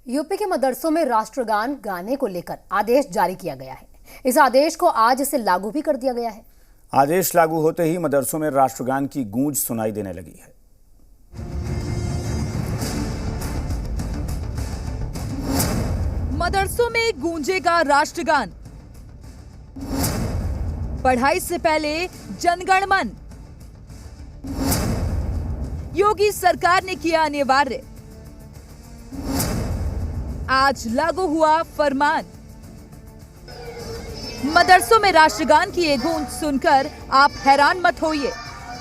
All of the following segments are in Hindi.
यूपी के मदरसों में राष्ट्रगान गाने को लेकर आदेश जारी किया गया है। इस आदेश को आज से लागू भी कर दिया गया है। आदेश लागू होते ही मदरसों में राष्ट्रगान की गूंज सुनाई देने लगी है। मदरसों में गूंजेगा राष्ट्रगान। पढ़ाई से पहले जनगण मन। योगी सरकार ने किया अनिवार्य। आज लागू हुआ फरमान। मदरसों में राष्ट्रगान की ये गूंज सुनकर आप हैरान मत होइए।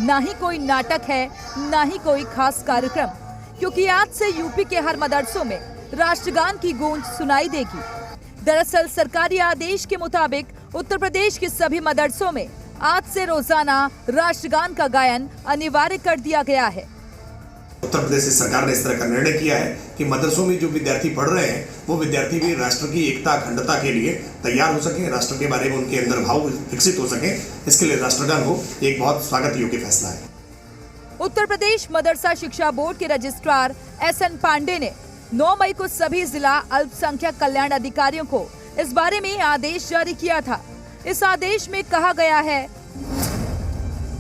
ना ही कोई नाटक है, ना ही कोई खास कार्यक्रम, क्योंकि आज से यूपी के हर मदरसों में राष्ट्रगान की गूंज सुनाई देगी। दरअसल सरकारी आदेश के मुताबिक उत्तर प्रदेश के सभी मदरसों में आज से रोजाना राष्ट्रगान का गायन अनिवार्य कर दिया गया है। उत्तर प्रदेश सरकार ने इस तरह का निर्णय किया है कि मदरसों में जो विद्यार्थी पढ़ रहे हैं वो विद्यार्थी भी राष्ट्र की एकता अखंडता के लिए तैयार हो सके, राष्ट्र के बारे में उनके अंदर भाव विकसित हो सके, इसके लिए राष्ट्रगान हो, एक बहुत स्वागत योग्य फैसला है। उत्तर प्रदेश मदरसा शिक्षा बोर्ड के रजिस्ट्रार SN पांडे ने 9 मई को सभी जिला अल्पसंख्यक कल्याण अधिकारियों को इस बारे में आदेश जारी किया था। इस आदेश में कहा गया है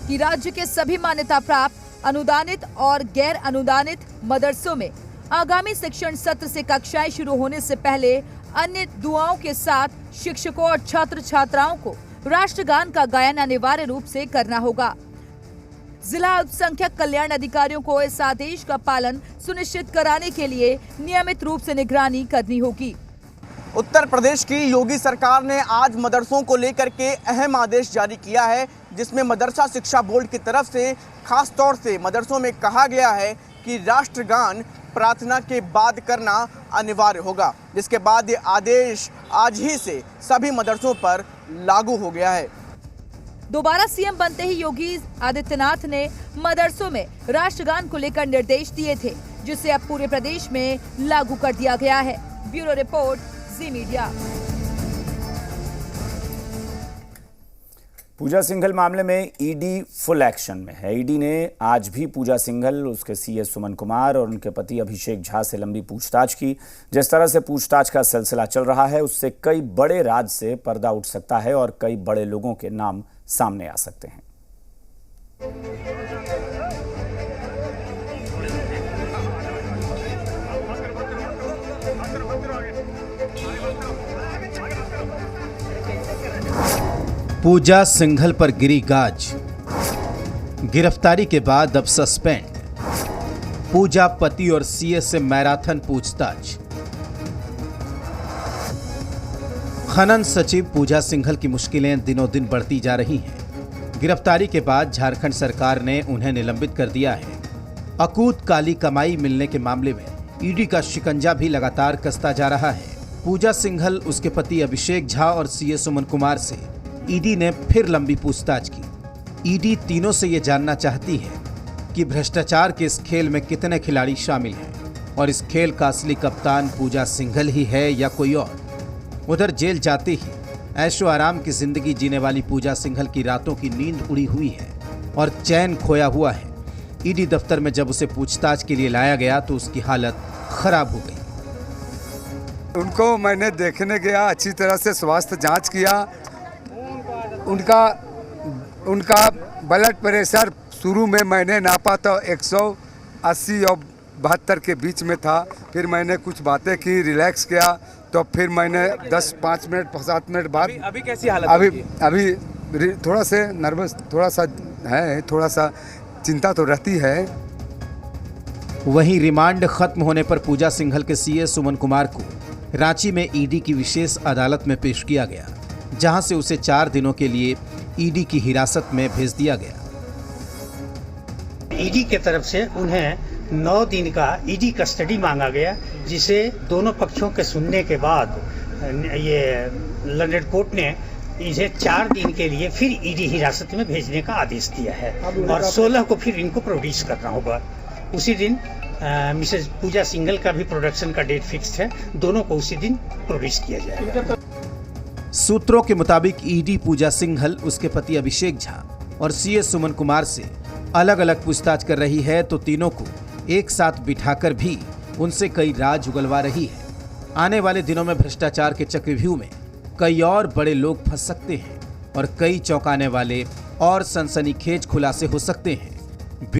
कि राज्य के सभी मान्यता प्राप्त अनुदानित और गैर अनुदानित मदरसों में आगामी शिक्षण सत्र से कक्षाएं शुरू होने से पहले अन्य दुआओं के साथ शिक्षकों और छात्र छात्राओं को राष्ट्रगान का गायन अनिवार्य रूप से करना होगा। जिला अल्पसंख्यक कल्याण अधिकारियों को इस आदेश का पालन सुनिश्चित कराने के लिए नियमित रूप से निगरानी करनी होगी। उत्तर प्रदेश की योगी सरकार ने आज मदरसों को लेकर के अहम आदेश जारी किया है, जिसमें मदरसा शिक्षा बोर्ड की तरफ से खास तौर से मदरसों में कहा गया है कि राष्ट्रगान प्रार्थना के बाद करना अनिवार्य होगा, जिसके बाद ये आदेश आज ही से सभी मदरसों पर लागू हो गया है। दोबारा सीएम बनते ही योगी आदित्यनाथ ने मदरसों में राष्ट्रगान को लेकर निर्देश दिए थे, जिसे अब पूरे प्रदेश में लागू कर दिया गया है। ब्यूरो रिपोर्ट, जी मीडिया। पूजा सिंघल मामले में ईडी फुल एक्शन में है। ईडी ने आज भी पूजा सिंघल, उसके सीएस सुमन कुमार और उनके पति अभिषेक झा से लंबी पूछताछ की। जिस तरह से पूछताछ का सिलसिला चल रहा है, उससे कई बड़े राज से पर्दा उठ सकता है और कई बड़े लोगों के नाम सामने आ सकते हैं। पूजा सिंघल पर गिरी गाज। गिरफ्तारी के बाद अब सस्पेंड। पूजा पति और सीएस से मैराथन पूछताछ। खनन सचिव पूजा सिंघल की मुश्किलें दिनों दिन बढ़ती जा रही हैं। गिरफ्तारी के बाद झारखंड सरकार ने उन्हें निलंबित कर दिया है। अकूत काली कमाई मिलने के मामले में ईडी का शिकंजा भी लगातार कसता जा रहा है। पूजा सिंघल, उसके पति अभिषेक झा और सीएस सुमन कुमार से ईडी ने फिर लंबी पूछताछ की। ईडी तीनों से ये जानना चाहती है कि भ्रष्टाचार के इस खेल में कितने खिलाड़ी शामिल हैं और इस खेल का असली कप्तान पूजा सिंघल ही है या कोई और। उधर जेल जाते ही ऐशो आराम की जिंदगी जीने वाली पूजा सिंघल की रातों की नींद उड़ी हुई है और चैन खोया हुआ है। ईडी दफ्तर में जब उसे पूछताछ के लिए लाया गया तो उसकी हालत खराब हो गई। उनको मैंने देखने गया, अच्छी तरह से स्वास्थ्य जांच किया। उनका ब्लड प्रेशर शुरू में मैंने नापा तो 180 और 72 के बीच में था। फिर मैंने कुछ बातें की, रिलैक्स किया, तो फिर मैंने 5 मिनट 7 मिनट बाद अभी कैसी हालत? अभी थोड़ा से नर्वस, थोड़ा सा है, थोड़ा सा चिंता तो रहती है। वहीं रिमांड खत्म होने पर पूजा सिंघल के सीएस सुमन कुमार को रांची में ईडी की विशेष अदालत में पेश किया गया, जहां से उसे 4 दिनों के लिए ईडी की हिरासत में भेज दिया गया। ईडी के तरफ से उन्हें 9 दिन का ईडी कस्टडी मांगा गया, जिसे दोनों पक्षों के सुनने के बाद ये लंदन कोर्ट ने इसे 4 दिन के लिए फिर ईडी हिरासत में भेजने का आदेश दिया है और 16 को फिर इनको प्रोड्यूस करना होगा। उसी दिन मिसेज पूजा सिंघल का भी प्रोडक्शन का डेट फिक्स है, दोनों को उसी दिन प्रोड्यूस किया जाएगा। सूत्रों के मुताबिक ईडी पूजा सिंघल, उसके पति अभिषेक झा और सीएस सुमन कुमार से अलग अलग पूछताछ कर रही है, तो तीनों को एक साथ बिठाकर भी उनसे कई राज उगलवा रही है। आने वाले दिनों में भ्रष्टाचार के चक्रव्यूह में कई और बड़े लोग फंस सकते हैं और कई चौंकाने वाले और सनसनीखेज खुलासे हो सकते हैं।